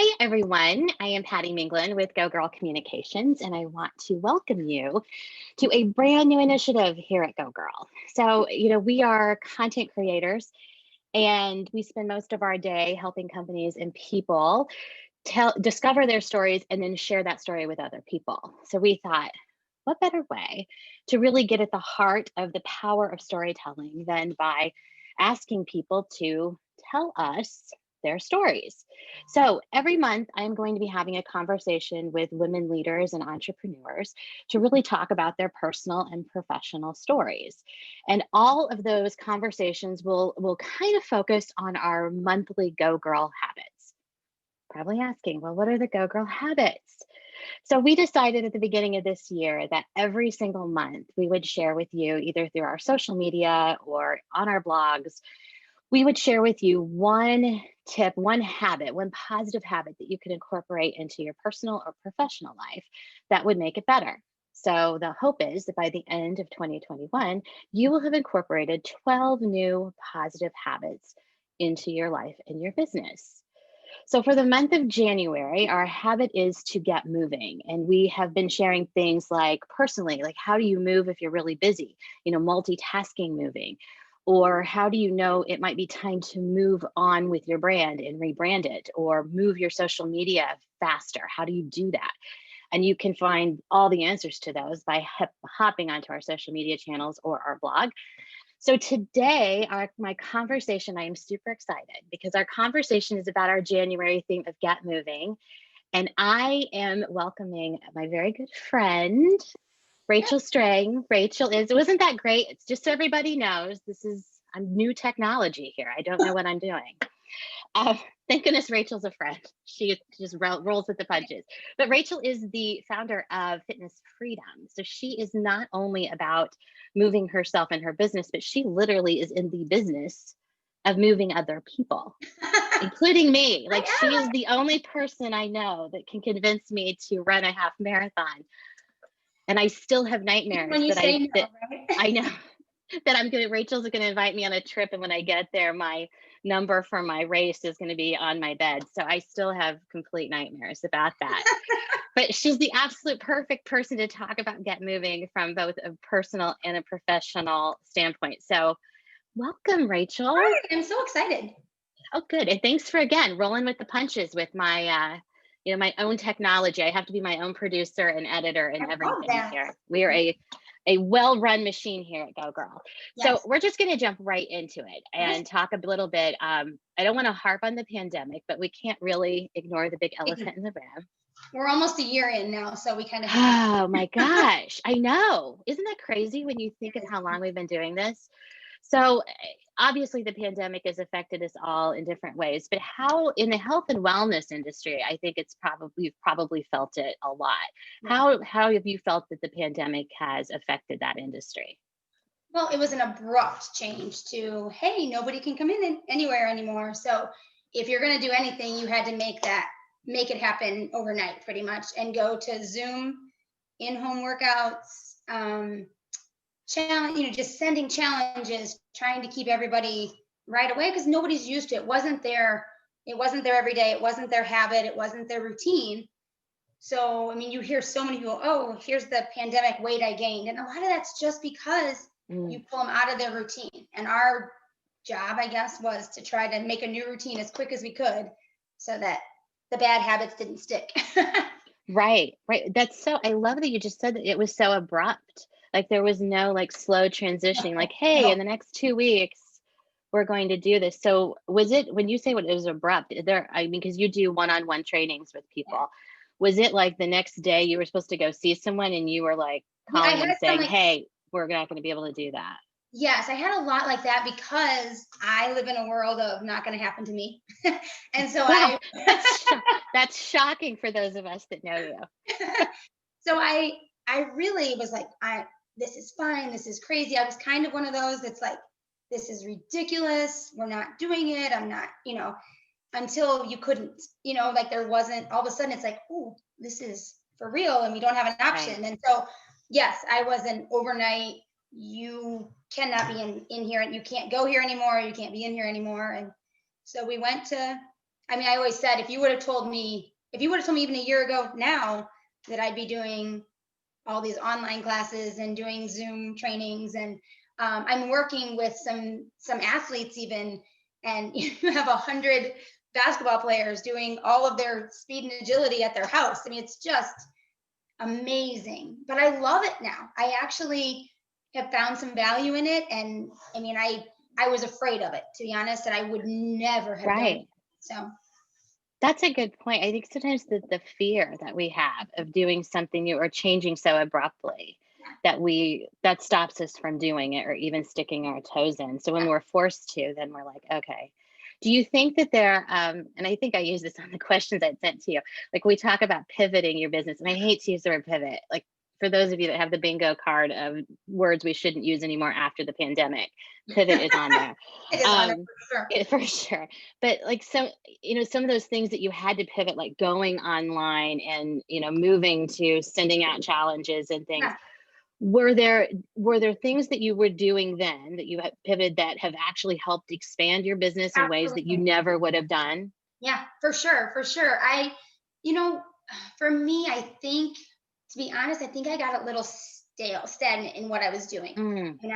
Hey everyone, I am Patti Minglin with Go Girl Communications, and I want to welcome you to a brand new initiative here at Go Girl. We are content creators and we spend most of our day helping companies and people discover their stories and then share that story with other people. So we thought, what better way to really get at the heart of the power of storytelling than by asking people to tell us their stories. So every month, I'm going to be having a conversation with women leaders and entrepreneurs to really talk about their personal and professional stories. And all of those conversations will kind of focus on our monthly Go Girl habits. Probably asking, well, what are the Go Girl habits? So we decided at the beginning of this year that every single month we would share with you, either through our social media or on our blogs, we would share with you one tip, one habit, one positive habit that you can incorporate into your personal or professional life that would make it better. So the hope is that by the end of 2021, you will have incorporated 12 new positive habits into your life and your business. So for the month of January, our habit is to get moving. And we have been sharing things like personally, like how do you move if you're really busy, multitasking moving, or how do you know it might be time to move on with your brand and rebrand it, or move your social media faster? How do you do that? And you can find all the answers to those by hopping onto our social media channels or our blog. So today, my conversation, I am super excited because our conversation is about our January theme of Get Moving. And I am welcoming my very good friend, Rachel Strang. Wasn't that great? It's just so everybody knows, I'm new technology here. I don't know what I'm doing. Thank goodness Rachel's a friend. She just rolls with the punches. But Rachel is the founder of Fitness Freedom. So she is not only about moving herself and her business, but she literally is in the business of moving other people, including me. Like she is the only person I know that can convince me to run a half marathon. And I still have nightmares when you say no, right? I know that Rachel's going to invite me on a trip. And when I get there, my number for my race is going to be on my bed. So I still have complete nightmares about that. But she's the absolute perfect person to talk about Get Moving from both a personal and a professional standpoint. So welcome, Rachel. Hi, I'm so excited. Oh, good. And thanks for, again, rolling with the punches with my, my own technology. I have to be my own producer and editor and everything here. We are a well-run machine here at Go Girl. Yes. So we're just going to jump right into it and talk a little bit. I don't want to harp on the pandemic, but we can't really ignore the big elephant in the room. We're almost a year in now, so we kind of Oh my gosh, I know. Isn't that crazy when you think of how long we've been doing this? So obviously the pandemic has affected us all in different ways, but how in the health and wellness industry, I think you've probably felt it a lot. Yeah. How have you felt that the pandemic has affected that industry? Well, it was an abrupt change to, hey, nobody can come in anywhere anymore. So if you're going to do anything, you had to make it happen overnight pretty much, and go to Zoom, in-home workouts, challenge, just sending challenges, trying to keep everybody right away because nobody's used to it. It wasn't their every day. It wasn't their habit. It wasn't their routine. So, I mean, you hear so many people, oh, here's the pandemic weight I gained. And a lot of that's just because you pull them out of their routine. And our job, I guess, was to try to make a new routine as quick as we could so that the bad habits didn't stick. Right. I love that you just said that it was so abrupt. Like there was no like slow transitioning, like, hey, in the next 2 weeks, we're going to do this. So was it, when you say it was abrupt, because you do one-on-one trainings with people, was it like the next day you were supposed to go see someone and you were like calling them saying, hey, we're not going to be able to do that? Yes, I had a lot like that because I live in a world of not going to happen to me. And so that's shocking for those of us that know you. So I really was like, this is fine. This is crazy. I was kind of one of those that's like, this is ridiculous. We're not doing it. I'm not, until you couldn't, like there wasn't, all of a sudden it's like, oh, this is for real and we don't have an option. Right. And so, yes, I was an overnight, you cannot be in here and you can't go here anymore. You can't be in here anymore. And so we went to I mean, I always said, if you would have told me even a year ago now that I'd be doing all these online classes and doing Zoom trainings, and I'm working with some athletes even, and you have 100 basketball players doing all of their speed and agility at their house. I mean, it's just amazing, but I love it now. I actually have found some value in it. And I mean, I was afraid of it, to be honest, and I would never have done it. Right. So That's a good point. I think sometimes the fear that we have of doing something new or changing so abruptly that stops us from doing it or even sticking our toes in. So when yeah, we're forced to, then we're like, okay. Do you think that there, and I think I use this on the questions I sent to you, like we talk about pivoting your business, and I hate to use the word pivot. Like for those of you that have the bingo card of words we shouldn't use anymore after the pandemic, pivot is on there. it is on it Um, for sure. for sure. But like some of those things that you had to pivot, like going online and, moving to sending out challenges and things. Yeah, Were there things that you were doing then that you had pivoted that have actually helped expand your business in ways that you absolutely. never would have done? Yeah, for sure, for sure. You know, for me, I think, to be honest, I think I got a little stagnant in what I was doing, Mm, and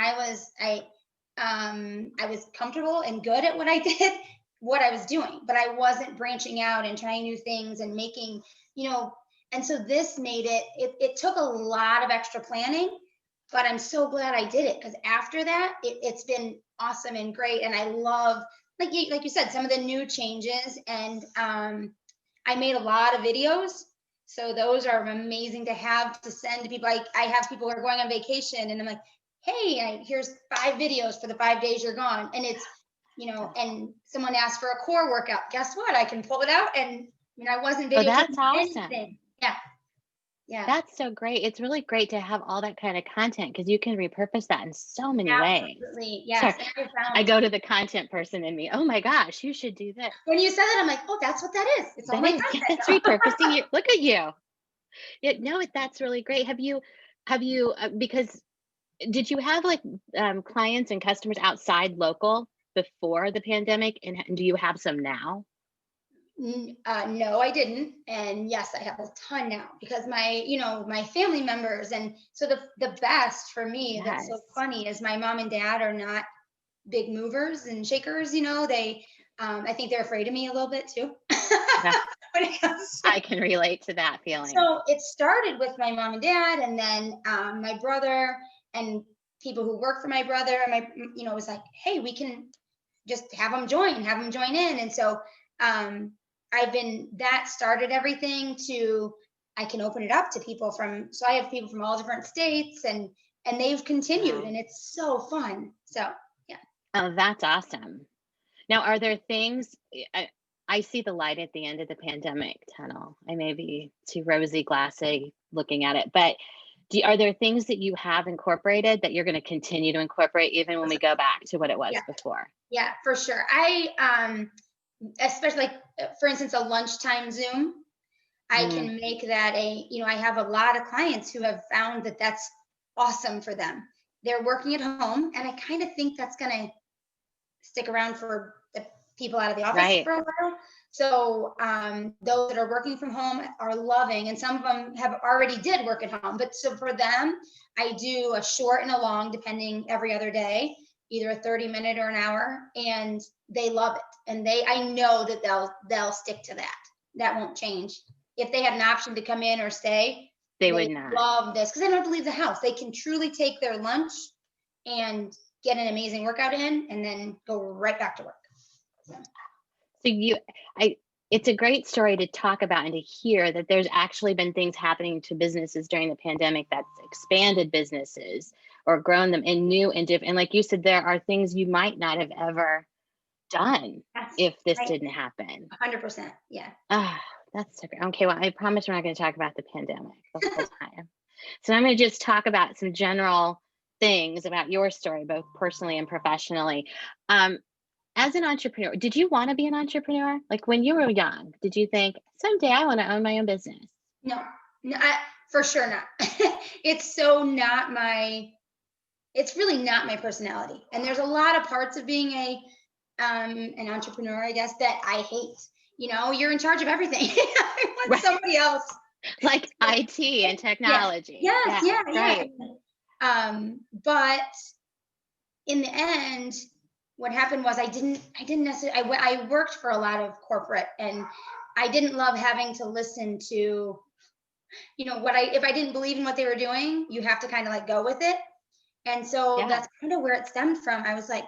I was comfortable and good at what I did, what I was doing, but I wasn't branching out and trying new things and making, you know, and so this made it took a lot of extra planning, but I'm so glad I did it, because after that, it's been awesome and great, and I love, like you said, some of the new changes, and I made a lot of videos. So those are amazing to have to send to people. I have people who are going on vacation, and I'm like, hey, here's 5 videos for the 5 days you're gone. And it's, and someone asked for a core workout. Guess what? I can pull it out. And I mean, I wasn't oh, that's videotaping awesome. anything. Yeah. Yeah. That's so great. It's really great to have all that kind of content because you can repurpose that in so many ways. Absolutely. Sorry, Yes. And I I found, go to the content person in me. Oh my gosh, you should do this. when you said that, I'm like, oh, that's what that is. It's all That my is, yeah, content that's now. repurposing you. Look at you. Yeah, no, that's really great. Because did you have like clients and customers outside local before the pandemic, and do you have some now? No, I didn't. And yes, I have a ton now, because my family members. And so the best for me, that's so Yes, funny, is my mom and dad are not big movers and shakers. I think they're afraid of me a little bit too. yeah, when it comes to, I can relate to that feeling. so it started with my mom and dad, and then my brother, and people who work for my brother. And was like, hey, we can just have them join in. And so um, that started everything to, I can open it up to people so I have people from all different states, and they've continued, Wow. and it's so fun. So yeah. Oh, that's awesome. Now, are there things I see the light at the end of the pandemic tunnel? I may be too rosy glassy looking at it, but are there things that you have incorporated that you're going to continue to incorporate even when we go back to what it was Yeah. before? Yeah, for sure. Especially, like, for instance, a lunchtime Zoom. I Mm, can make that I have a lot of clients who have found that that's awesome for them. They're working at home, and I kind of think that's going to stick around for the people out of the office right. for a while. So those that are working from home are loving, and some of them have already did work at home. But so for them, I do a short and a long, depending, every other day, either a 30-minute or an hour, and they love it. And I know that they'll stick to that. That won't change. If they had an option to come in or stay, They they would not. love this, because they don't have to leave the house. They can truly take their lunch and get an amazing workout in, and then go right back to work. So, So I, it's a great story to talk about and to hear that there's actually been things happening to businesses during the pandemic that's expanded businesses or grown them in new and different. And like you said, there are things you might not have ever done that's if this right. didn't happen. 100%. Yeah. Ah, that's so great. Okay, well, I promise we're not going to talk about the pandemic the whole time. So I'm going to just talk about some general things about your story, both personally and professionally. Um, as an entrepreneur, did you want to be an entrepreneur? Like when you were young, did you think someday I want to own my own business? No, no, for sure not. It's so not my, it's really not my personality. And there's a lot of parts of being an entrepreneur, I guess, that I hate. you're in charge of everything. I want Right. somebody else. Like IT and Yes, technology. yes, Yeah. yeah, yeah. Right. But in the end, what happened was I didn't necessarily, I worked for a lot of corporate, and I didn't love having to listen to, if I didn't believe in what they were doing, you have to kind of like go with it. And so Yeah. that's kind of where it stemmed from. I was like,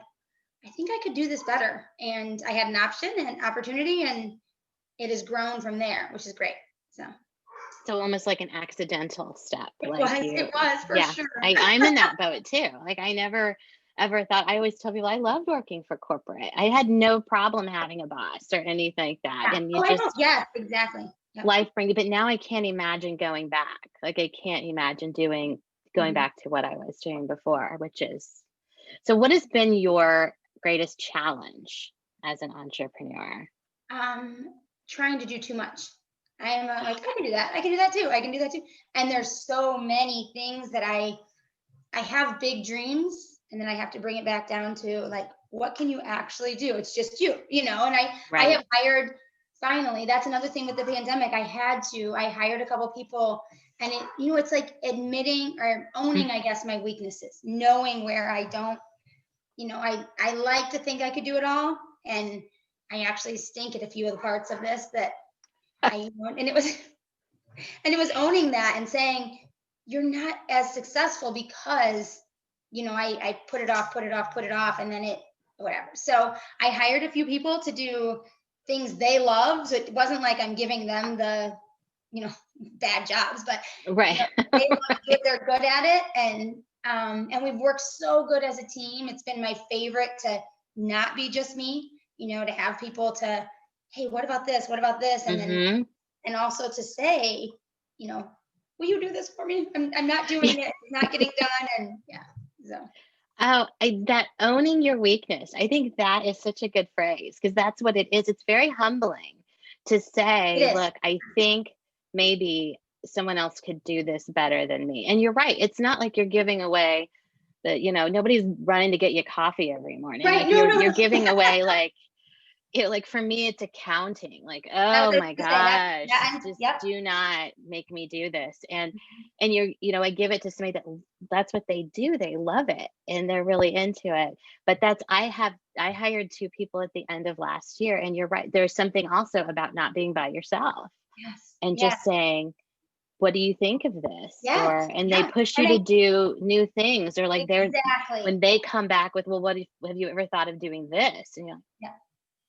I think I could do this better. And I had an option and opportunity, and it has grown from there, which is great. So almost like an accidental step, like It was for yeah, sure. I'm in that boat too. Like I never ever thought, I always tell people I loved working for corporate. I had no problem having a boss or anything like that. Yeah. And Oh, you I know. just, Yes, exactly. Yep. life brings, but now I can't imagine going back. Like I can't imagine going Mhm. back to what I was doing before, which is, so what has been your greatest challenge as an entrepreneur? Um, Trying to do too much. I am like, I can do that. I can do that too. I can do that too. And there's so many things that I have big dreams, and then I have to bring it back down to like, what can you actually do? It's just you. And I Right. have hired, finally, that's another thing with the pandemic. I hired a couple people, and it's like admitting or owning, I guess, my weaknesses, knowing where I don't, I like to think I could do it all. And I actually stink at a few of the parts of this that and it was, owning that and saying, you're not as successful because, I put it off, put it off, put it off, and then whatever. So I hired a few people to do things they love. So it wasn't like I'm giving them the, bad jobs, but Right. they love to do it, they're good at it. And we've worked so good as a team. It's been my favorite to not be just me, to have people to, hey, what about this? What about this? And then, Hmm. and also to say, will you do this for me? I'm not doing it. It's not getting done. And yeah, so. Oh, that owning your weakness. I think that is such a good phrase because that's what it is. It's very humbling to It say, is. look, I think maybe someone else could do this better than me. And you're right. It's not like you're giving away nobody's running to get you coffee every morning. Right. Like No, no, you're no. giving away like for me it's accounting, like, I was oh going my to say that. gosh, just Yep. do not make me do this. And I give it to somebody that's what they do, they love it and they're really into it. But I hired two people at the end of last year, and you're right, there's something also about not being by yourself Yes. and Yes. just saying, what do you think of this? Yes. And they Yes. push you And to do new things, or like they're exactly. when they come back with, well, have you ever thought of doing this? And Yeah.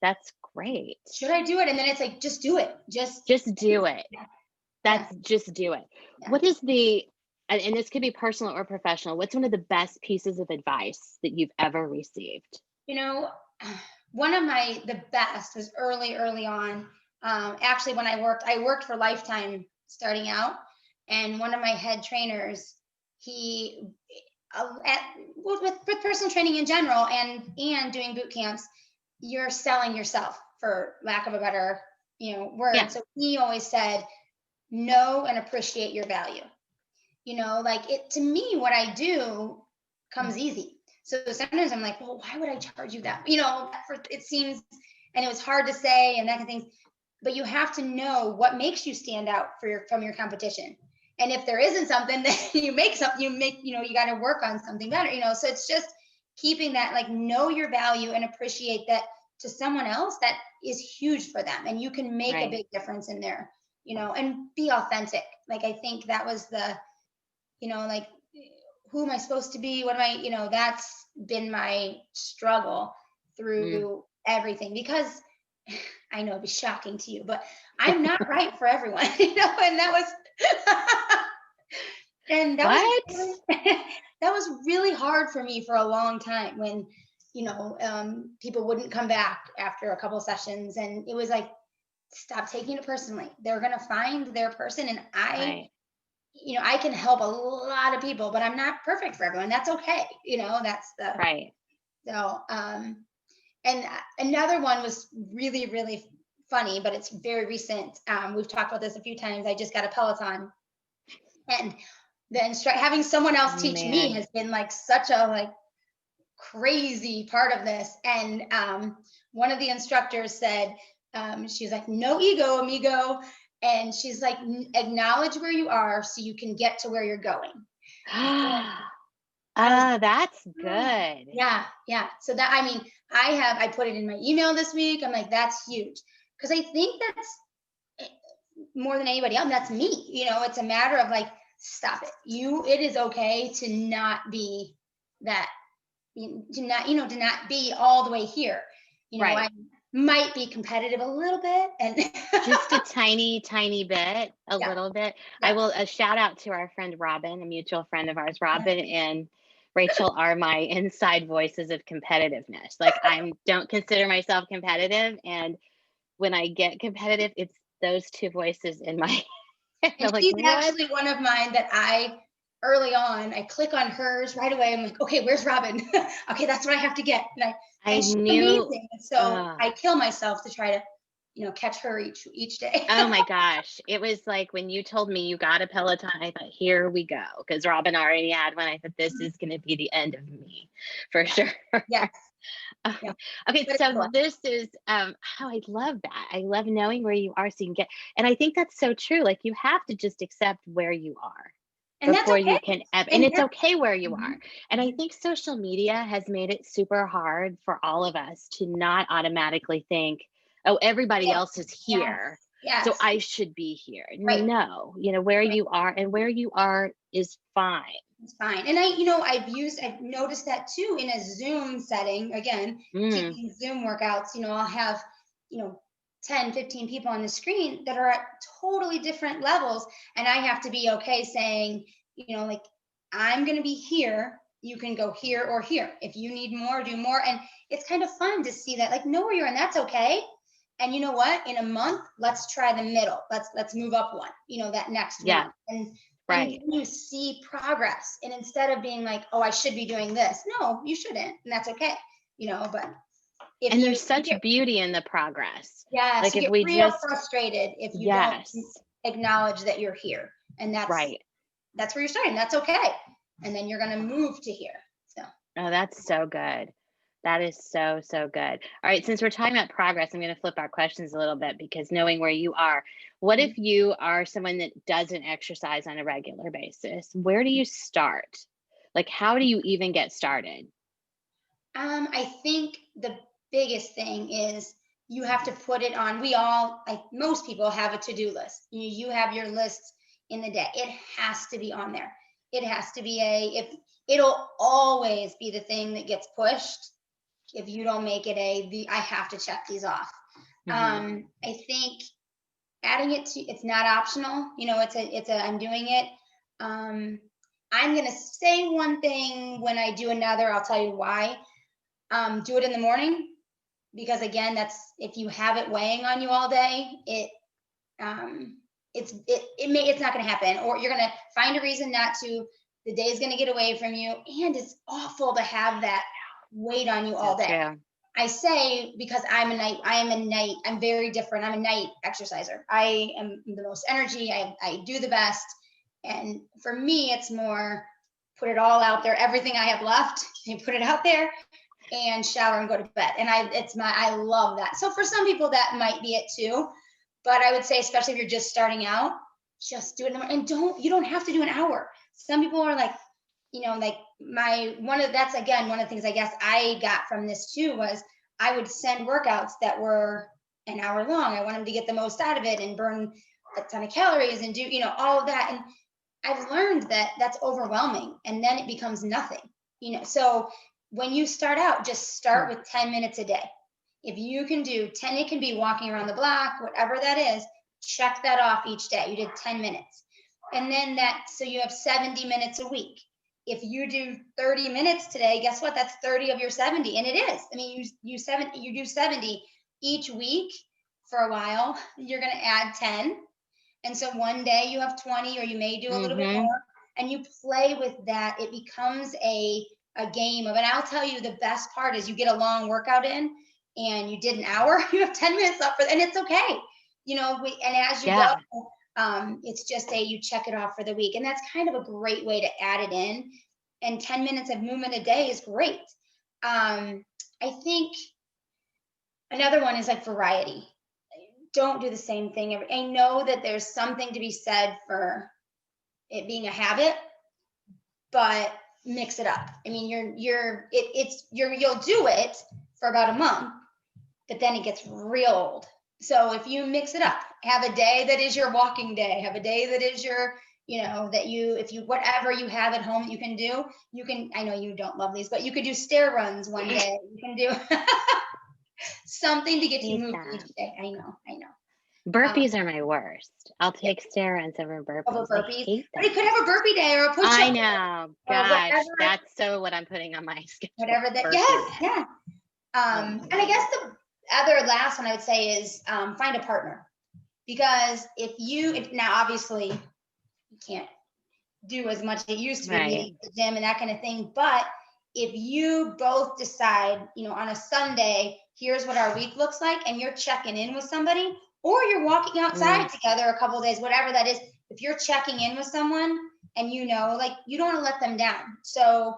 that's great. Should I do it? And then it's like, just do it. Just Do it. yeah. That's just do it. Yeah. What is and this could be personal or professional, what's one of the best pieces of advice that you've ever received? One of the best was early on. Actually, when I worked for Lifetime starting out, and one of my head trainers, he, with personal training in general and doing boot camps, you're selling yourself, for lack of a better, word. Yeah. So he always said, know and appreciate your value. Like it, to me, what I do comes easy. So sometimes I'm like, well, why would I charge you that? It seems, and it was hard to say and that kind of things. But you have to know what makes you stand out from your competition. And if there isn't something, then you got to work on something better. So it's just keeping that, like, know your value and appreciate that to someone else. That is huge for them, and you can make a big difference in there. And be authentic. Like I think that was like, who am I supposed to be? What am I, that's been my struggle through everything, because I know it'd be shocking to you, but I'm not right for everyone, and that was, and that was, What? really, that was really hard for me for a long time when, people wouldn't come back after a couple sessions, and it was like, stop taking it personally. They're going to find their person, and Right. I can help a lot of people, but I'm not perfect for everyone. That's okay. That's Right. so, and another one was really, really funny, but it's very recent. We've talked about this a few times. I just got a Peloton, and having someone else teach me Man. has been like such a like crazy part of this. And one of the instructors said, She's like, no ego, amigo. And she's like, acknowledge where you are so you can get to where you're going. I was, That's "Oh." good. Yeah, yeah. So that, I mean, I put it in my email this week. I'm like, that's huge. Because I think that's more than anybody else. That's me. It's a matter of like, stop it. It is okay to not be that, to not be all the way here. Right. I might be competitive a little bit, and Just a tiny, tiny bit, a yeah, little bit. I yeah, will a shout out to our friend Robin, a mutual friend of ours. Robin and Rachel are my inside voices of competitiveness. Like I don't consider myself competitive, and when I get competitive, it's those two voices in my head. and I'm like, she's what? actually one of mine that early on, I click on hers right away. I'm like, okay, where's Robin? Okay, that's what I have to get. I And she's knew. amazing. And so Uh, I kill myself to try to, catch her each day. oh my gosh. It was like when you told me you got a Peloton, I thought, here we go. Because Robin already had one. I thought, this is going to be the end of me for sure. Yes, yeah, Okay, but it's so cool. this is how I love that. I love knowing where you are so you can get, and I think that's so true. Like you have to just accept where you are And that's before you okay. can and And it's that's, okay where you mhm, are. And I mhm. think social media has made it super hard for all of us to not automatically think, oh, everybody Yes, else is yes, here, so yes, I should be here. right, No, where right. you are and where you are is fine. It's fine. And I've noticed that too in a Zoom setting. Again, Mm, taking Zoom workouts, I'll have, you know, 10, 15 people on the screen that are at totally different levels. And I have to be okay saying, like, I'm going to be here. You can go here or here. If you need more, do more. And it's kind of fun to see that, like, know where you're, and that's okay. And you know what? In a month, let's try the middle. Let's move up one, that next yeah, month. And right. then you see progress. And instead of being like, oh, I should be doing this, no, you shouldn't. And that's okay. But if And you there's such get, beauty in the progress. yes, Like you if get we real just, frustrated if you don't yes, acknowledge that you're here. And right. that's where you're starting. That's okay. And then you're going to move to here. So, Oh, that's so good. That is so, so good. All right, since we're talking about progress, I'm going to flip our questions a little bit because knowing where you are, what if you are someone that doesn't exercise on a regular basis? Where do you start? Like, how do you even get started? I think the biggest thing is you have to put it on. Like most people have a to-do list. You have your lists in the day. It has to be on there. It has to be if it'll always be the thing that gets pushed if you don't make it I have to check these off. Hmm. I think adding it to, it's not optional. It's a I'm doing it. Um, I'm gonna say one thing when I do another. I'll tell you why. Do it in the morning, because again, that's, if you have it weighing on you all day, um, it's not going to happen, or you're going to find a reason not to. The day's going to get away from you, and it's awful to have that weight on you So all day. true. I say, because I'm very different. I'm a night exerciser. I am the most energy. I do the best. And for me, it's more put it all out there. Everything I have left, you put it out there and shower and go to bed. And I love that. So for some people that might be it too. But I would say, especially if you're just starting out, just do it. And you don't have to do an hour. Some people are like, like that's again, one of the things I guess I got from this too was I would send workouts that were an hour long. I want them to get the most out of it and burn a ton of calories and do, all of that. And I've learned that that's overwhelming, and then it becomes nothing. So when you start out, just start Hmm. with 10 minutes a day. If you can do 10, it can be walking around the block, whatever that is, check that off each day. You did 10 minutes. And then so you have 70 minutes a week. If you do 30 minutes today, guess what? That's 30 of your 70. And it is. I mean, you do 70 each week for a while. You're going to add 10. And so one day you have 20, or you may do a little bit Hmm. more, and you play with that. It becomes a game of, and I'll tell you, the best part is you get a long workout in and you did an hour, you have 10 minutes up and it's okay. And as you go, Yeah. it's just you check it off for the week. And that's kind of a great way to add it in. And 10 minutes of movement a day is great. I think another one is like variety. don't do the same thing. I know that there's something to be said for it being a habit, but mix it up. I mean, you'll do it for about a month, but then it gets real old. So if you mix it up, have a day that is your walking day, have a day that is your, if you, whatever you have at home you can do, I know you don't love these, but you could do stair runs one day. You can do something to get you moving each day. I know. Burpees are my worst. I'll take stair runs over Over burpees. burpees. I hate But them. it could have a burpee day or a push-up. I know. Gosh, whatever, that's so what I'm putting on my schedule. Whatever that, burpees. yeah. And I guess the other last one I would say is find a partner. Because now obviously you can't do as much as it used to be, Right. the gym and that kind of thing. But if you both decide, on a Sunday, here's what our week looks like, and you're checking in with somebody, or you're walking outside together a couple of days, whatever that is, if you're checking in with someone and you don't want to let them down. So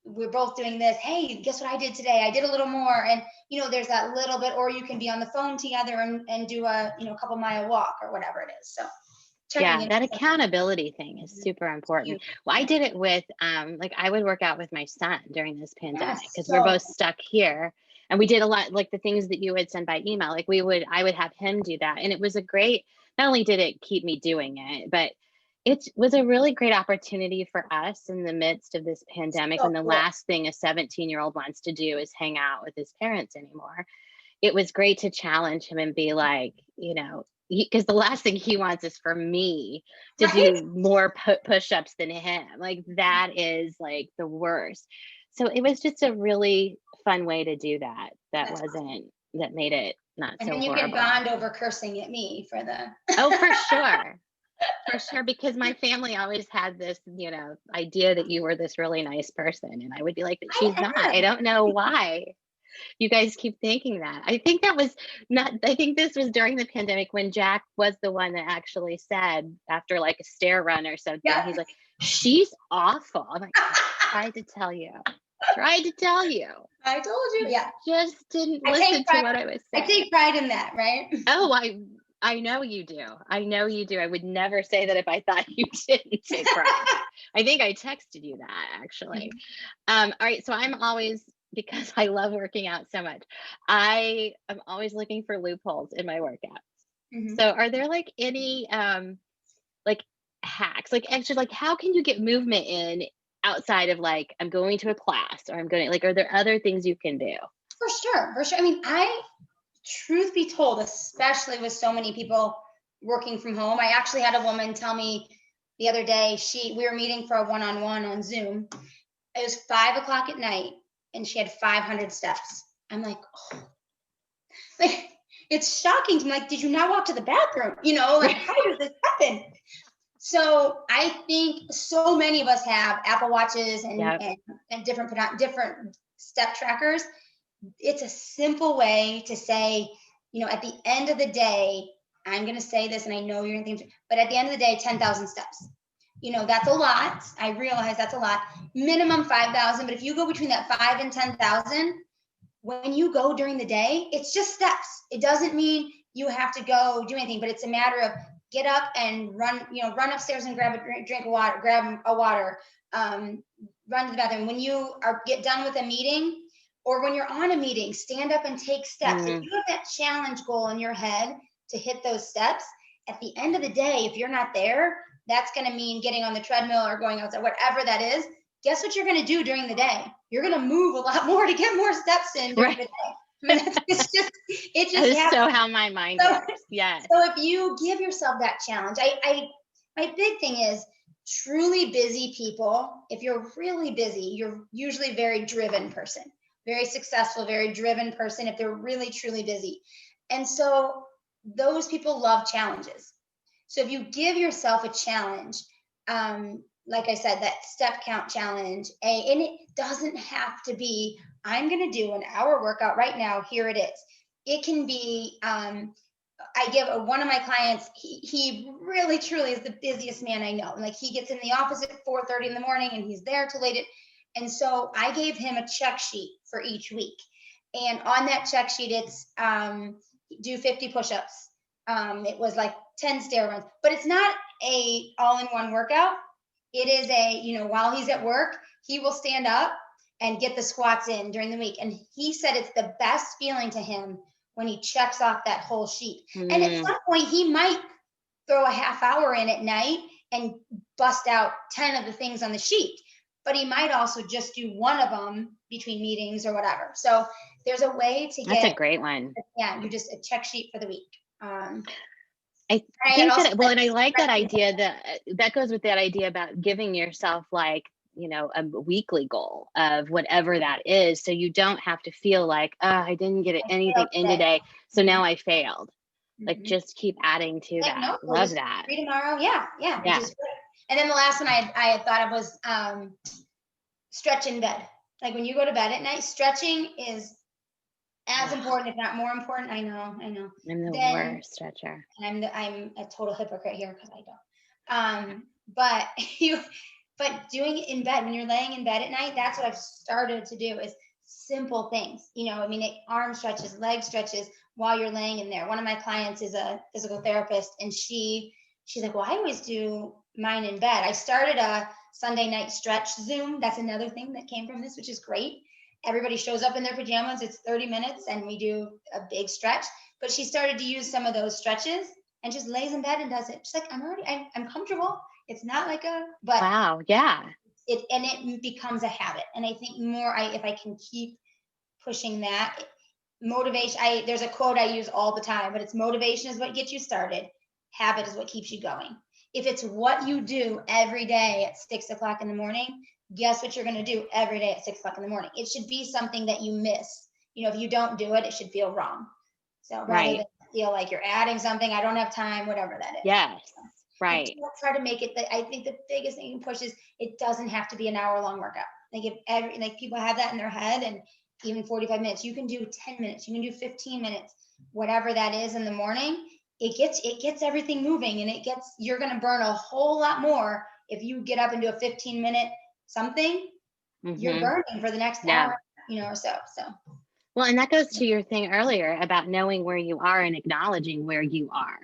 we're both doing this. Hey, guess what I did today? I did a little more. And, there's that little bit, or you can be on the phone together and do a, couple mile walk or whatever it is. So yeah, that accountability thing is super important. Well, I did it with, I would work out with my son during this pandemic because we're both stuck here. And we did a lot, like the things that you would send by email, I would have him do that. And it was not only did it keep me doing it, but it was a really great opportunity for us in the midst of this pandemic. When the last thing a 17-year-old wants to do is hang out with his parents anymore. It was great to challenge him and be like, because the last thing he wants is for me to do more push-ups than him. Like that is like the worst. So it was just a really fun way to do that. That made it not so horrible. And then you could bond over cursing at me for the. Oh, for sure. For sure, because my family always had this, idea that you were this really nice person. And I would be like, but she's not. I don't know why you guys keep thinking that. I think this was during the pandemic when Jack was the one that actually said, after like a stair run or something, he's like, she's awful. I'm like, I tried to tell you. I told you. Yeah. Just didn't listen to what I was saying. I take pride in that, right? Oh, I know you do. I would never say that if I thought you didn't take pride. I think I texted you that actually. All right. So I'm always, because I love working out so much, I am always looking for loopholes in my workouts. So are there like any hacks, actually, how can you get movement in outside of I'm going to a class, or I'm going are there other things you can do? For sure. I mean, truth be told, especially with so many people working from home, I actually had a woman tell me the other day, we were meeting for a one-on-one on Zoom. It was 5 o'clock at night and she had 500 steps. I'm like, oh, it's shocking to me. Did you not walk to the bathroom? How does this happen? So I think so many of us have Apple Watches and different step trackers. It's a simple way to say, at the end of the day, I'm going to say this, and I know you're going to think, but at the end of the day, 10,000 steps. That's a lot. I realize that's a lot. Minimum 5,000. But if you go between that 5 and 10,000, when you go during the day, it's just steps. It doesn't mean you have to go do anything, but it's a matter of get up and run upstairs and grab a drink of water, run to the bathroom. When you get done with a meeting, or when you're on a meeting, stand up and take steps. If you have that challenge goal in your head to hit those steps, at the end of the day, if you're not there, that's going to mean getting on the treadmill or going outside, whatever that is. Guess what you're going to do during the day? You're going to move a lot more to get more steps in during the day. I mean, it just happens. So how my mind works. Yeah. So if you give yourself that challenge, my big thing is truly busy people. If you're really busy, you're usually a very driven person, very successful, very driven person, if they're really, truly busy. And so those people love challenges. So if you give yourself a challenge, like I said, that step count challenge, and it doesn't have to be, I'm going to do an hour workout right now. Here it is. It can be, I give one of my clients, he really, truly is the busiest man I know. And he gets in the office at 4:30 in the morning and he's there till late. And so I gave him a check sheet for each week. And on that check sheet, it's, do 50 push-ups. It was like 10 stair runs, but it's not a all-in-one workout. It is while he's at work, he will stand up and get the squats in during the week. And he said it's the best feeling to him when he checks off that whole sheet. And at some point, he might throw a half hour in at night and bust out 10 of the things on the sheet, but he might also just do one of them between meetings or whatever. So there's a way to get. That's a great one. Yeah, you just a check sheet for the week. I think that, well, and I like that idea, that goes with that idea about giving yourself like, a weekly goal of whatever that is. So you don't have to feel like, I didn't get anything in today, so now I failed. Like, just keep adding to that. No, Love that. Free tomorrow. Yeah. Which is great. And then the last one I had thought of was stretch in bed. Like when you go to bed at night, stretching is as important, if not more important. I know. I'm the worst stretcher. I'm a total hypocrite here because I don't. But doing it in bed when you're laying in bed at night, that's what I've started to do is simple things. Arm stretches, leg stretches while you're laying in there. One of my clients is a physical therapist, and she's like, well, I always do mine in bed. I started a Sunday night stretch Zoom. That's another thing that came from this, which is great. Everybody shows up in their pajamas. It's 30 minutes and we do a big stretch. But she started to use some of those stretches and just lays in bed and does it. She's like, I'm comfortable. It's not like but wow, yeah. It becomes a habit. And I think if I can keep pushing that motivation, there's a quote I use all the time, but it's motivation is what gets you started. Habit is what keeps you going. If it's what you do every day at 6 o'clock in the morning, guess what you're going to do every day at 6 o'clock in the morning? It should be something that you miss. If you don't do it, it should feel wrong. So rather than feel like you're adding something, I don't have time, whatever that is. Yes. Right. Don't try to make it. I think the biggest thing you can push is it doesn't have to be an hour-long workout. Like if people have that in their head, and even 45 minutes, you can do 10 minutes, you can do 15 minutes, whatever that is in the morning. It gets everything moving, and you're going to burn a whole lot more if you get up and do a 15-minute something. You're burning for the next hour, or so. Well, and that goes to your thing earlier about knowing where you are and acknowledging where you are.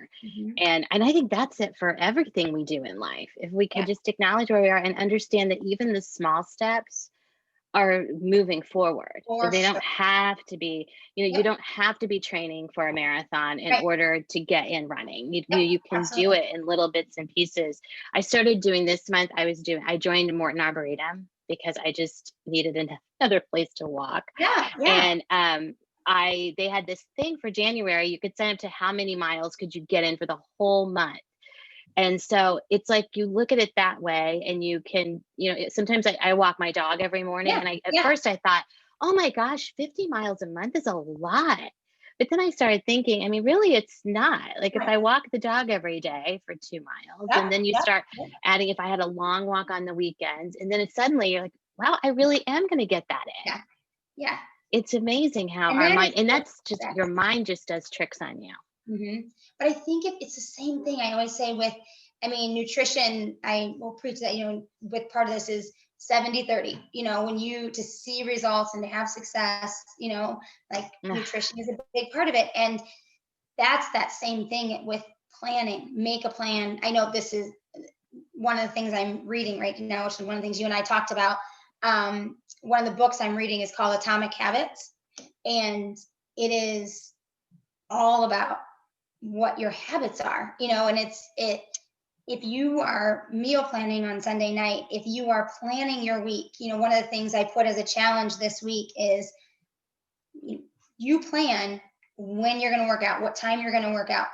And I think that's it for everything we do in life. If we can just acknowledge where we are and understand that even the small steps are moving forward. They don't have to be, you don't have to be training for a marathon in order to get in running. You can do it in little bits and pieces. I started doing this month. I joined Morton Arboretum because I just needed another place to walk. And they had this thing for January. You could sign up to how many miles could you get in for the whole month. And so it's like you look at it that way, and you can, sometimes I walk my dog every morning, and at first I thought, oh my gosh, 50 miles a month is a lot. But then I started thinking, I mean, really, it's not. Like if I walk the dog every day for 2 miles, and then you start adding, if I had a long walk on the weekends, and then suddenly you're like, wow, I really am going to get that in. Yeah. It's amazing how our mind, and that's just, your mind just does tricks on you. But I think it's the same thing I always say with, nutrition. I will preach that, with part of this is 70-30, to see results and to have success, nutrition is a big part of it. And that's that same thing with planning. Make a plan. I know this is one of the things I'm reading right now, which is one of the things you and I talked about. One of the books I'm reading is called Atomic Habits, and it is all about what your habits are, and if you are meal planning on Sunday night, if you are planning your week, one of the things I put as a challenge this week is you plan when you're going to work out, what time you're going to work out,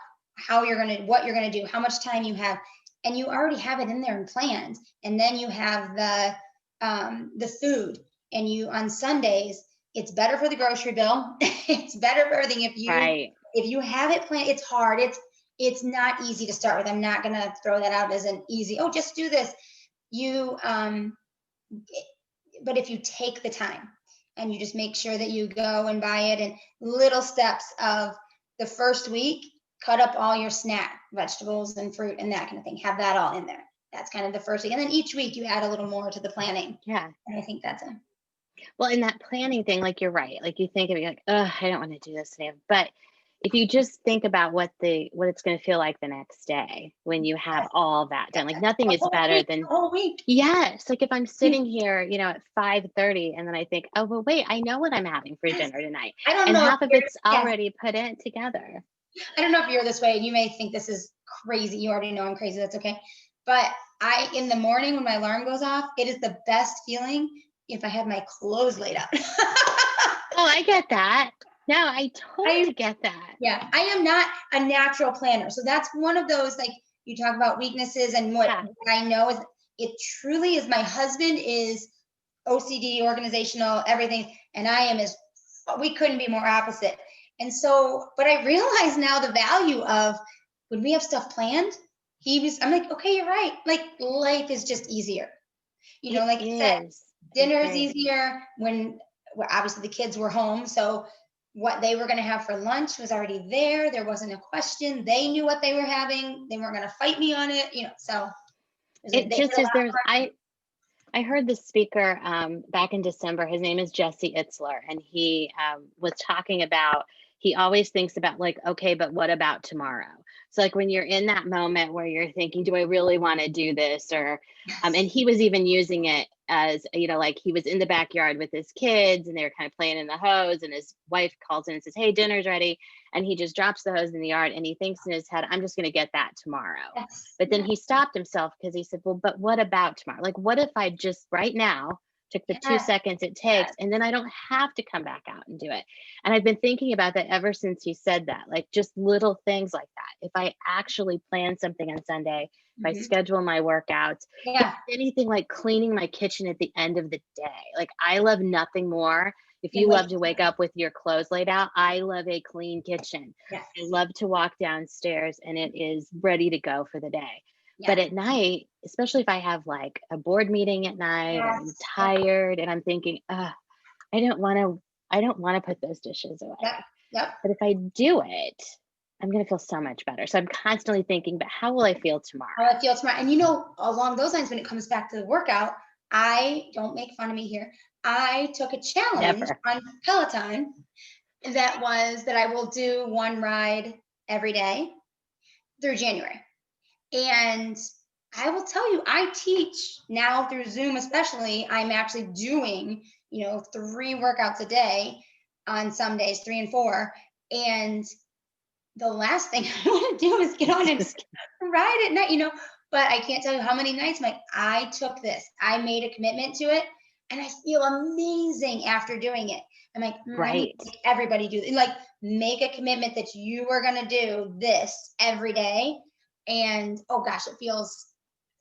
what you're going to do, how much time you have, and you already have it in there and planned. And then you have the food, and on Sundays, it's better for the grocery bill. It's better for everything. If you have it planned, it's hard. It's not easy to start with. I'm not going to throw that out as an easy, just do this. But if you take the time and you just make sure that you go and buy it, and little steps of the first week, cut up all your snack, vegetables and fruit and that kind of thing. Have that all in there. That's kind of the first week. And then each week you add a little more to the planning. Yeah. And I think that's well, in that planning thing, like you're right. Like you think of it, like, oh, I don't want to do this today. But if you just think about what it's going to feel like the next day when you have all that done, like nothing is better than, the whole week. yes, like if I'm sitting here, at 5:30 and then I think, oh, well, wait, I know what I'm having for dinner tonight. I don't And know. half of it's already put in together. I don't know if you're this way, and you may think this is crazy. You already know I'm crazy. That's okay. But in the morning when my alarm goes off, it is the best feeling if I have my clothes laid out. Oh, I get that. No, I totally get that. Yeah, I am not a natural planner. So that's one of those, like you talk about weaknesses, and what I know is it truly is. My husband is OCD, organizational, everything. And I am we couldn't be more opposite. And so, but I realize now the value of when we have stuff planned, I'm like, okay, you're right. Like life is just easier. Like you said, dinner is easier when obviously the kids were home. So what they were going to have for lunch was already there. There wasn't a question. They knew what they were having. They weren't going to fight me on it. So it just is. I heard the speaker back in December. His name is Jesse Itzler, and he was talking about, he always thinks about like, okay, but what about tomorrow? So like when you're in that moment where you're thinking, do I really want to do this? Or, and he was even using it as, like he was in the backyard with his kids and they were kind of playing in the hose, and his wife calls in and says, hey, dinner's ready. And he just drops the hose in the yard and he thinks in his head, I'm just going to get that tomorrow. Yes. But then he stopped himself because he said, well, but what about tomorrow? Like, what if I just right now took the 2 seconds it takes and then I don't have to come back out and do it? And I've been thinking about that ever since he said that, like just little things like that. If I actually plan something on Sunday, if I schedule my workouts, anything like cleaning my kitchen at the end of the day, like I love nothing more. If you love to wake up with your clothes laid out, I love a clean kitchen. Yes. I love to walk downstairs and it is ready to go for the day. Yes. But at night, especially if I have like a board meeting at night, or I'm tired and I'm thinking, I don't want to put those dishes away. Yep. But if I do it, I'm going to feel so much better. So I'm constantly thinking, but how will I feel tomorrow? And along those lines, when it comes back to the workout, don't make fun of me here. I took a challenge on Peloton that I will do one ride every day through January. And I will tell you, I teach now through Zoom, especially. I'm actually doing, 3 workouts a day on some days, 3 and 4. And the last thing I want to do is get on and ride at night, but I can't tell you how many nights I took this. I made a commitment to it. And I feel amazing after doing it. I'm like, right. Everybody do it. Like, make a commitment that you are going to do this every day. And oh gosh, it feels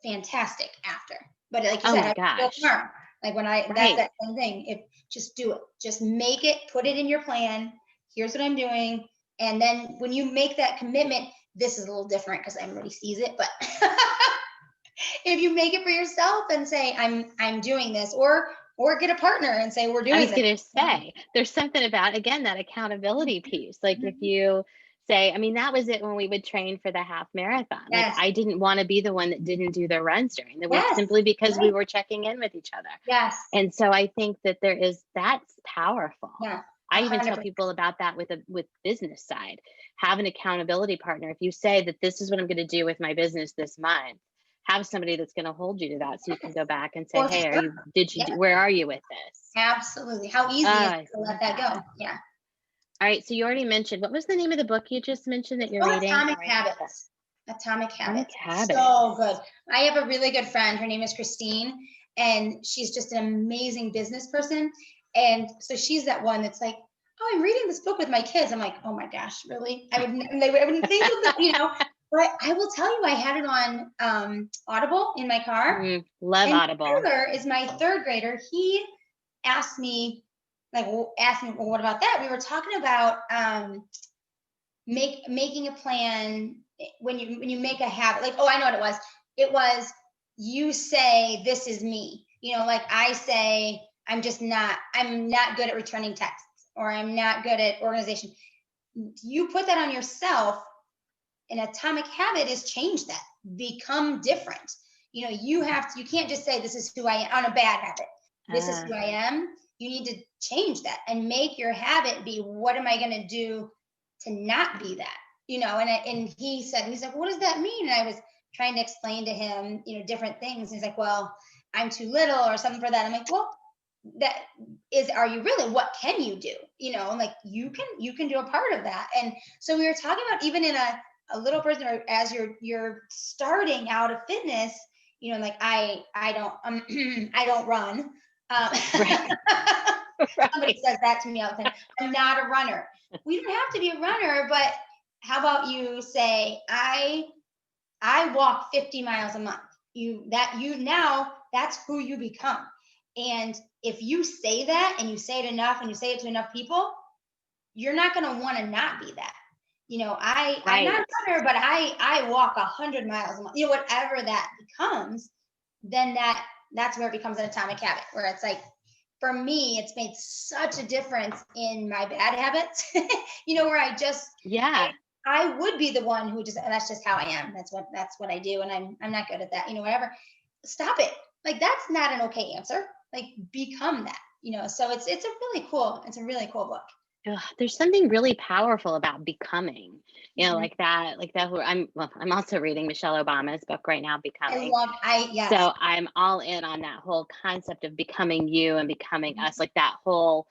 fantastic after. But like you said, I feel tomorrow. Like when that's that same thing. Just do it. Just make it, put it in your plan. Here's what I'm doing. And then when you make that commitment, this is a little different because everybody sees it, but if you make it for yourself and say, I'm doing this, or get a partner and say, we're doing this. I was going to say, there's something about, again, that accountability piece. Like if you say, that was it when we would train for the half marathon. Like I didn't want to be the one that didn't do the runs during the week simply because we were checking in with each other. Yes. And so I think that that's powerful. Yeah. I even tell people about that with business side. Have an accountability partner. If you say that this is what I'm going to do with my business this month, have somebody that's going to hold you to that, so you can go back and say, hey, where are you with this? Absolutely. How easy is it to let that go? Yeah. All right. So you already mentioned, what was the name of the book you just mentioned that you're reading? Atomic Habits. Atomic Habits. So good. I have a really good friend. Her name is Christine, and she's just an amazing business person. And so she's that one that's like, oh, I'm reading this book with my kids. I'm like, oh my gosh, really? I wouldn't think of that, But I will tell you, I had it on Audible in my car. Love Audible. Taylor is my 3rd grader. He asked me, well, what about that? We were talking about making a plan when you make a habit. Like, oh, I know what it was. It was, you say, this is me. Like I say, I'm not good at returning texts, or I'm not good at organization. You put that on yourself. An atomic habit is change that, become different. You can't just say, this is who I am on a bad habit. This is who I am. You need to change that and make your habit be, what am I going to do to not be that, and he's like, what does that mean? And I was trying to explain to him, different things. And he's like, well, I'm too little or something for that. I'm like, well, are you really, what can you do? I'm like, you can do a part of that. And so we were talking about, even in a little person, or as you're starting out of fitness, like I don't I don't run. Right. Somebody says that to me all the time. I'm not a runner. We don't have to be a runner, but how about you say, I walk 50 miles a month. Now that's who you become. And if you say that, and you say it enough, and you say it to enough people, you're not going to want to not be that. I'm not a runner, but I walk 100 miles a month, whatever that becomes, then that's where it becomes an atomic habit, where it's like, for me, it's made such a difference in my bad habits, where I would be the one who that's just how I am. That's what I do. And I'm not good at that, whatever. Stop it. Like, that's not an okay answer. Like, become that, so it's a really cool book. Ugh, there's something really powerful about becoming, like that. I'm also reading Michelle Obama's book right now, Becoming. Yes. So I'm all in on that whole concept of becoming you and becoming us, like that whole,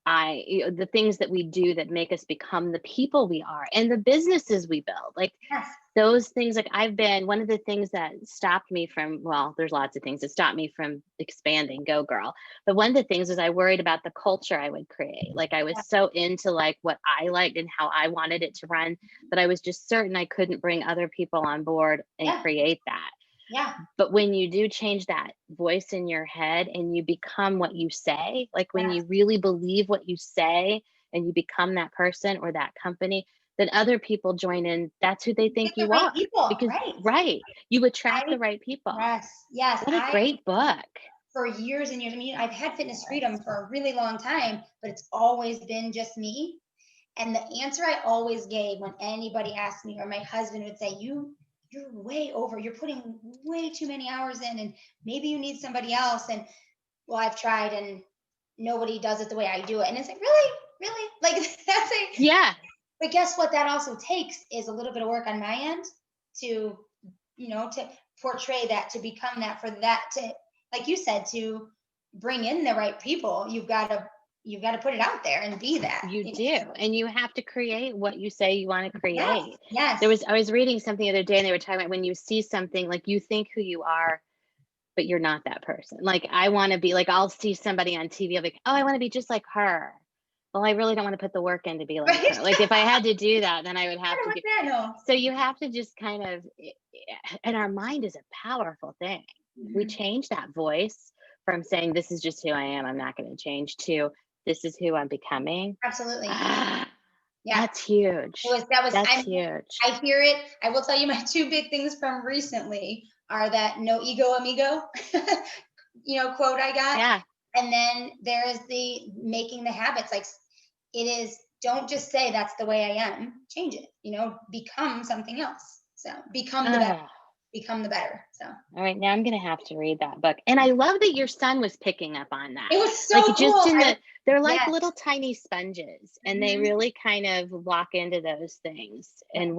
the things that we do that make us become the people we are, and the businesses we build, like Yes. those things. Like, one of the things that stopped me from, well, there's lots of things that stopped me from expanding Go Girl, but one of the things is I worried about the culture I would create. Like, I was so into like what I liked and how I wanted it to run, that I was just certain I couldn't bring other people on board and create that. Yeah. But when you do change that voice in your head and you become what you say, like when you really believe what you say and you become that person or that company, then other people join in. That's who they think you are. People, because you attract the right people. Yes. What a great book. For years and years. I mean, I've had Fitness Freedom for a really long time, but it's always been just me. And the answer I always gave when anybody asked me, or my husband would say, you're way over, you're putting way too many hours in, and maybe you need somebody else. And well, I've tried and nobody does it the way I do it. And it's like, really? Like, that's it. Yeah. But guess what? That also takes is a little bit of work on my end to, to portray that, to become that, for that to, like you said, to bring in the right people. You've got to put it out there and be that. You do. And you have to create what you say you want to create. Yes. I was reading something the other day, and they were talking about when you see something, like you think who you are, but you're not that person. Like, I want to be like, I'll see somebody on TV, I'll be like, oh, I want to be just like her. Well, I really don't want to put the work in to be like her. Like, if I had to do that, then I would have to. So you have to just kind of, and our mind is a powerful thing. We change that voice from saying, this is just who I am, I'm not going to change, to this is who I'm becoming. Absolutely. That's huge. That's huge. I hear it. I will tell you, my two big things from recently are that no ego amigo, quote I got. Yeah. And then there is the making the habits. Like, it is, don't just say that's the way I am, change it, become something else. So become the better. Become the better. So all right, now I'm gonna have to read that book. And I love that your son was picking up on that. It was so like, cool. Just they're like little tiny sponges, and they really kind of lock into those things. And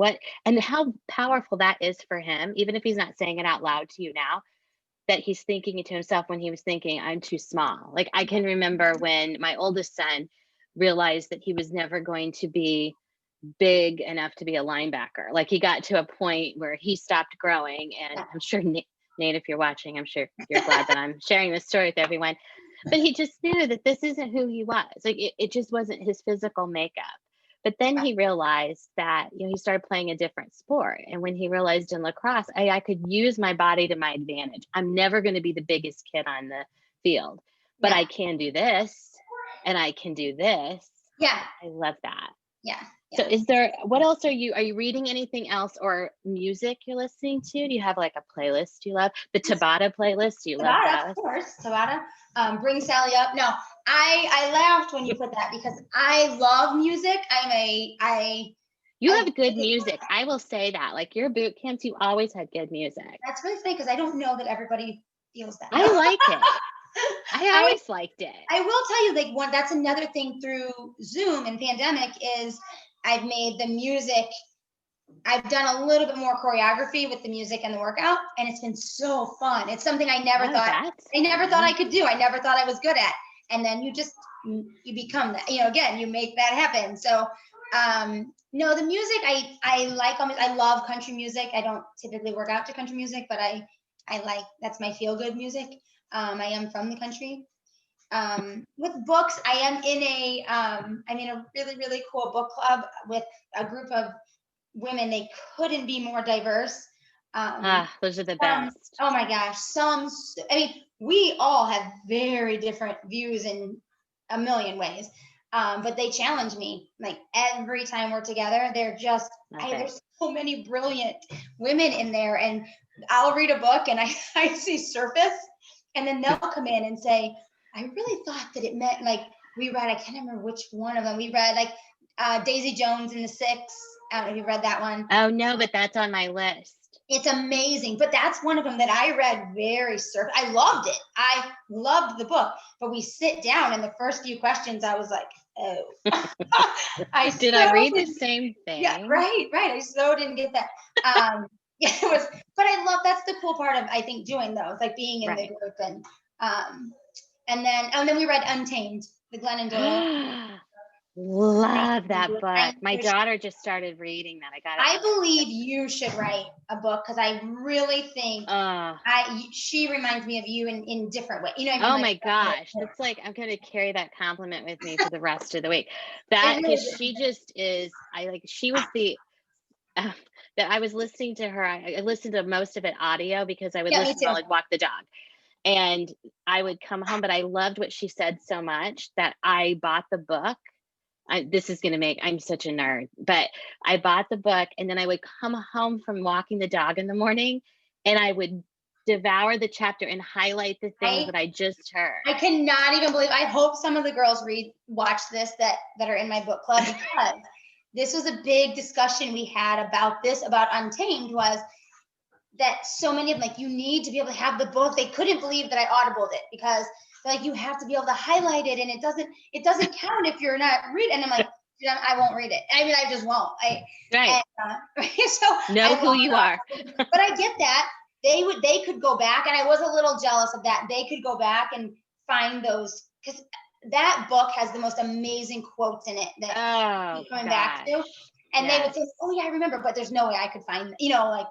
how powerful that is for him, even if he's not saying it out loud to you now, that he's thinking it to himself when he was thinking, I'm too small. Like, I can remember when my oldest son realized that he was never going to be big enough to be a linebacker. Like, he got to a point where he stopped growing, and I'm sure Nate, if you're watching, I'm sure you're glad that I'm sharing this story with everyone, but he just knew that this isn't who he was. Like, it just wasn't his physical makeup. But then he realized that, he started playing a different sport. And when he realized in lacrosse, I could use my body to my advantage. I'm never going to be the biggest kid on the field, but I can do this, and I can do this. Yeah. I love that. Yeah. So what else are you reading anything else, or music you're listening to? Do you have like a playlist you love? The Tabata playlist, do you love that? Of course, Tabata. Bring Sally Up. No, I laughed when you put that, because I love music. You have good music. I will say that. Like, your boot camps, you always had good music. That's really funny, because I don't know that everybody feels that. I like it. I always liked it. I will tell you, like, that's another thing through Zoom and pandemic is I've made the music. I've done a little bit more choreography with the music and the workout, and it's been so fun. It's something I never thought I could do. I never thought I was good at. And then you become that, again, you make that happen. So, no, the music, I like, I love country music. I don't typically work out to country music, but I like, that's my feel good music. I am from the country. With books, I'm in a really, really cool book club with a group of women. They couldn't be more diverse. Those are the best. Oh my gosh. We all have very different views in a million ways. But they challenge me like every time we're together. There's so many brilliant women in there, and I'll read a book and I see surface, and then they'll come in and say, I really thought that it meant, like, we read, I can't remember which one of them. We read like Daisy Jones and the Six. I don't know if you read that one. Oh no, but that's on my list. It's amazing, but that's one of them that I read very surface. I loved it. I loved the book, but we sit down and the first few questions, I was like, oh. I read the same thing? Yeah, right. I so didn't get that. Yeah, it was, but I love, that's the cool part of, I think, doing those, like being in the group, and then we read Untamed, the Glennon Doyle. Love that book. My daughter just started reading that. I believe you should write a book, because I really think she reminds me of you in different ways. Oh my gosh, it's like I'm gonna carry that compliment with me for the rest of the week. That, because she just is. She was the that I was listening to her. I listened to most of it audio because I would listen while I'd walk the dog. And I would come home, but I loved what she said so much that I bought the book. I'm such a nerd, but I bought the book, and then I would come home from walking the dog in the morning, and I would devour the chapter and highlight the things that I just heard. I cannot even believe, I hope some of the girls watch this that are in my book club, because this was a big discussion we had about Untamed, was that so many of them, like, you need to be able to have the book. They couldn't believe that I audibled it, because like, you have to be able to highlight it, and it doesn't count if you're not reading. And I'm like, I won't read it. I mean, I just won't. So know who you are. But I get that they could go back, and I was a little jealous of that. They could go back and find those, because that book has the most amazing quotes in it that keep coming back to. And they would say, oh yeah, I remember, but there's no way I could find, like,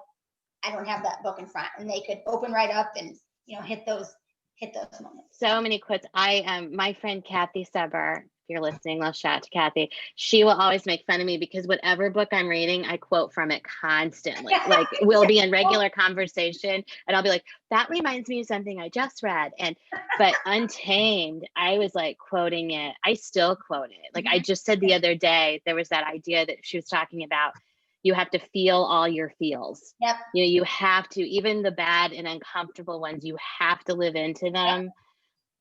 I don't have that book in front, and they could open right up and, hit those moments. So many quotes. My friend Kathy Seber, if you're listening, I'll shout out to Kathy. She will always make fun of me because whatever book I'm reading, I quote from it constantly. Like, we'll be in regular conversation, and I'll be like, that reminds me of something I just read. But Untamed, I was like quoting it. I still quote it. Like, I just said the other day, there was that idea that she was talking about. You have to feel all your feels. Yep. You have to, even the bad and uncomfortable ones, you have to live into them,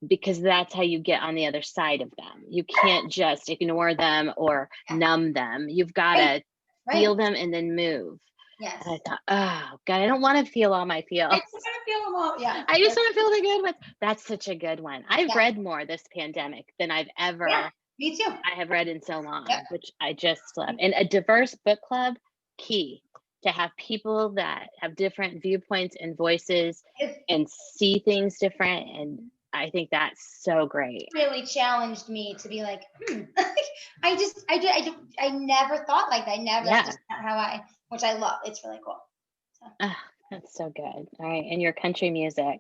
because that's how you get on the other side of them. You can't just ignore them or numb them. You've got to feel them and then move. Yes. And I thought, oh God, I don't want to feel all my feels. I just want to feel them all. Yeah. I just want to feel the good ones. That's such a good one. I've read more this pandemic than I've ever. Yeah, me too. I have read in so long, which I just love. And a diverse book club, key to have people that have different viewpoints and voices and see things different. And I think that's so great. It really challenged me to be like, I never thought like that. That's just not how which I love. It's really cool. So. That's so good. All right. And your country music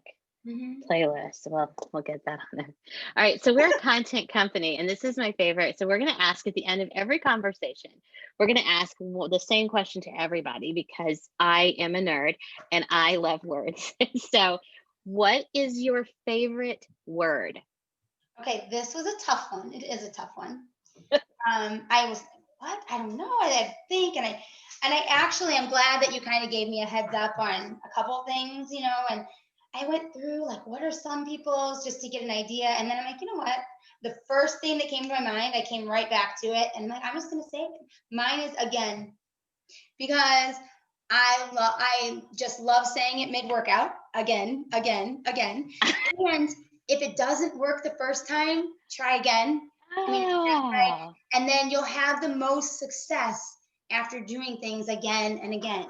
playlist. Well, we'll get that on there. All right. So we're a content company, and this is my favorite. So we're going to ask at the end of every conversation, we're going to ask the same question to everybody, because I am a nerd and I love words. So what is your favorite word? Okay. This was a tough one. It is a tough one. I was, what? I don't know. I think, and I actually am glad that you kind of gave me a heads up on a couple things, and I went through, like, what are some people's, just to get an idea. And then I'm like, you know what? The first thing that came to my mind, I came right back to it. And I'm like, I'm just going to say it. Mine is again, because I just love saying it mid-workout, again. And if it doesn't work the first time, try again. I mean, is that right? Oh, And then you'll have the most success after doing things again and again.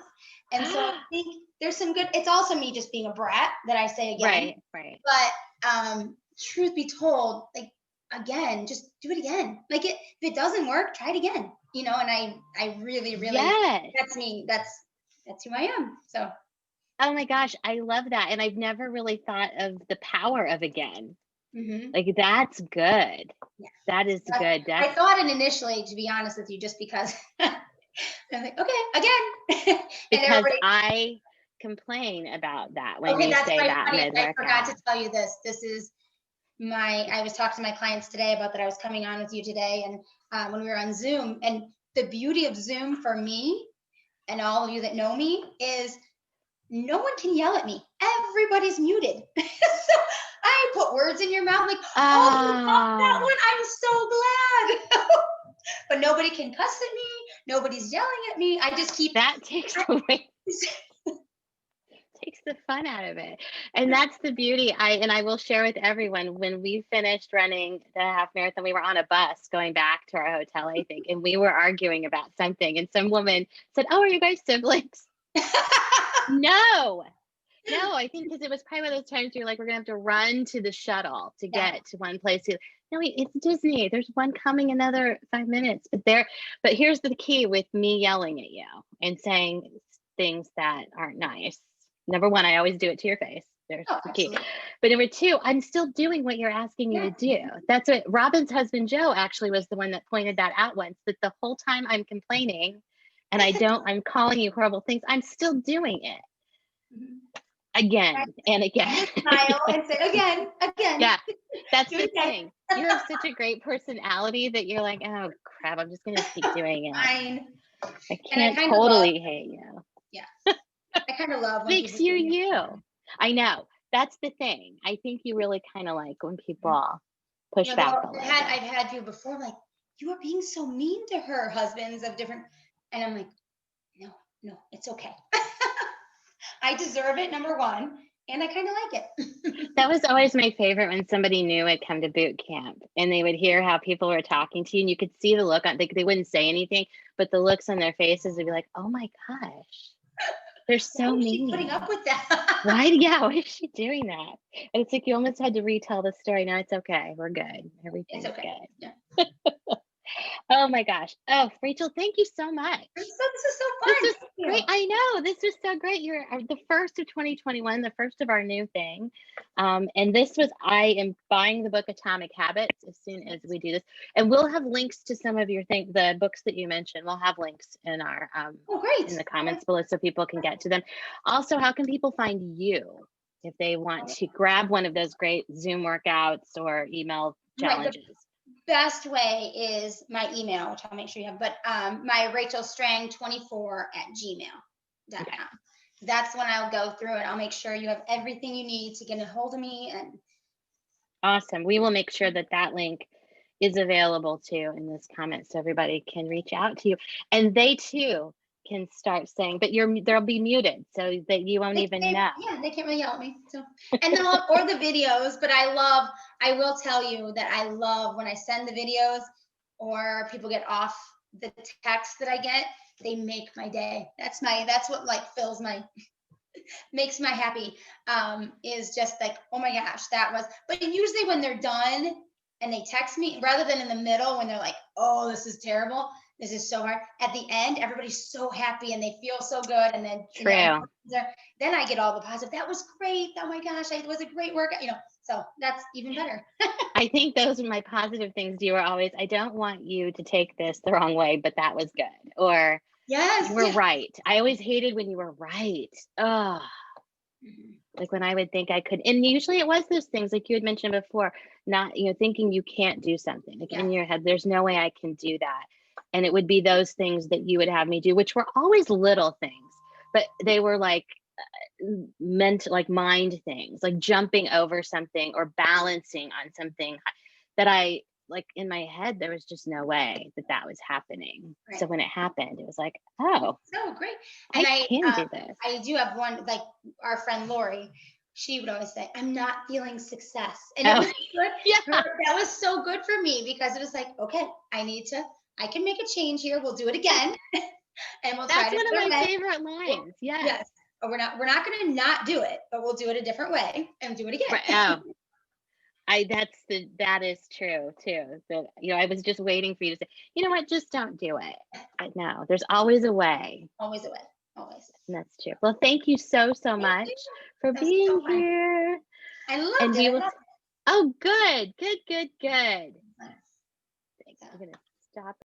And so I think there's some good, it's also me just being a brat that I say again. right. But truth be told, like again, just do it again. Like if it doesn't work, try it again. And I really, Yes. that's me. That's who I am. So Oh my gosh, I love that. And I've never really thought of the power of again. Like that's good. yeah. That is good. I That's thought it initially, to be honest with you, just because I'm like, okay, again. And because everybody, I complain about that when okay, you that's say right. that Funny, I forgot to mid-workout. tell you this. This is I was talking to my clients today about that I was coming on with you today, and when we were on Zoom, and the beauty of Zoom for me and all of you that know me is no one can yell at me. Everybody's muted. So I put words in your mouth like, oh, you got that Ah, one. I'm so glad. But nobody can cuss at me. Nobody's yelling at me. I just keep. that takes away takes the fun out of it. And that's the beauty. I will share with everyone when we finished running the half marathon, we were on a bus going back to our hotel, I think, and we were arguing about something. And some woman said, "Oh, are you guys siblings?" No. No, I think because it was probably one of those times you're like, we're gonna have to run to the shuttle to Yeah. get to one place. No, wait, it's Disney. There's one coming another 5 minutes. But here's the key with me yelling at you and saying things that aren't nice. Number one, I always do it to your face. There's Oh, the key. absolutely. But number two, I'm still doing what you're asking me Yeah. to do. That's what Robin's husband Joe actually was the one that pointed that out once, that the whole time I'm complaining and I'm calling you horrible things, I'm still doing it again and again. Smile and say again. Yeah, that's Do the it again. thing. You have such a great personality that you're like, oh crap, I'm just gonna keep doing it. Fine. I And I can't kind of love. totally hate you. Yeah. I kind of love when Makes people you give me. you. I know. That's the thing. I think you really kind of like when people push back a little I've bit. had you before, like, you are being so mean to her husbands of different, and I'm like, no, it's okay. I deserve it, number one, and I kind of like it. That was always my favorite when somebody new had come to boot camp and they would hear how people were talking to you and you could see the look on they wouldn't say anything, but the looks on their faces would be like, oh my gosh, they're Why so is she putting mean. up with that? Why is she doing that? And it's like you almost had to retell the story. No, it's okay. We're good. It's Everything's okay. good. Yeah. Oh my gosh. Oh, Rachel, thank you so much. This is so This fun. was Thank you. great. I know this was so great. You're the first of 2021, the first of our new thing. And this was, I am buying the book Atomic Habits as soon as we do this. And we'll have links to some of your things, the books that you mentioned. We'll have links in our Oh, great. in the comments below so people can get to them. Also, how can people find you if they want to grab one of those great Zoom workouts or email challenges? Best way is my email, which I'll make sure you have, but my Rachel Strang 24@gmail.com. Okay. That's when I'll go through and I'll make sure you have everything you need to get a hold of me. And Awesome. We will make sure that that link is available too in this comment so everybody can reach out to you and they too can start saying, but they'll be muted so that you won't even know. Yeah, they can't really yell at me. So, and then or the videos, but I will tell you that I love when I send the videos or people get off the text that I get, they make my day. That's what like fills my makes my happy is just like, oh my gosh, that was, but usually when they're done and they text me rather than in the middle when they're like, oh, this is terrible, this is so hard, at the end everybody's so happy and they feel so good, and then True. then I get all the positive, that was great, oh my gosh, it was a great workout, so that's even better. I think those are my positive things. You were always, I don't want you to take this the wrong way, but that was good. Or Yes, you were right. I always hated when you were right. Oh, like when I would think I could, and usually it was those things like you had mentioned before, not, thinking you can't do something like in your head, there's no way I can do that. And it would be those things that you would have me do, which were always little things, but they were like meant like mind things, like jumping over something or balancing on something that I like in my head, there was just no way that that was happening. right. So when it happened, it was like, oh, so great. And I can do this. I do have one, like our friend Lori, she would always say, I'm not feeling success. And it Oh, was good. yeah. That was so good for me because it was like, okay, I can make a change here. We'll do it again. And we'll try That's it one of another my way. favorite lines. Yes. Yes. But we're not gonna not do it, but we'll do it a different way and do it again. Right. Oh, that is true too. That, I was just waiting for you to say, you know what, just don't do it. But no, there's always a way. Always a way. Always. And that's true. Well, thank you so Thank much you. for That was being so fun. here. I And loved it. we I will, loved oh, good. it. Thanks. So. I'm going to stop.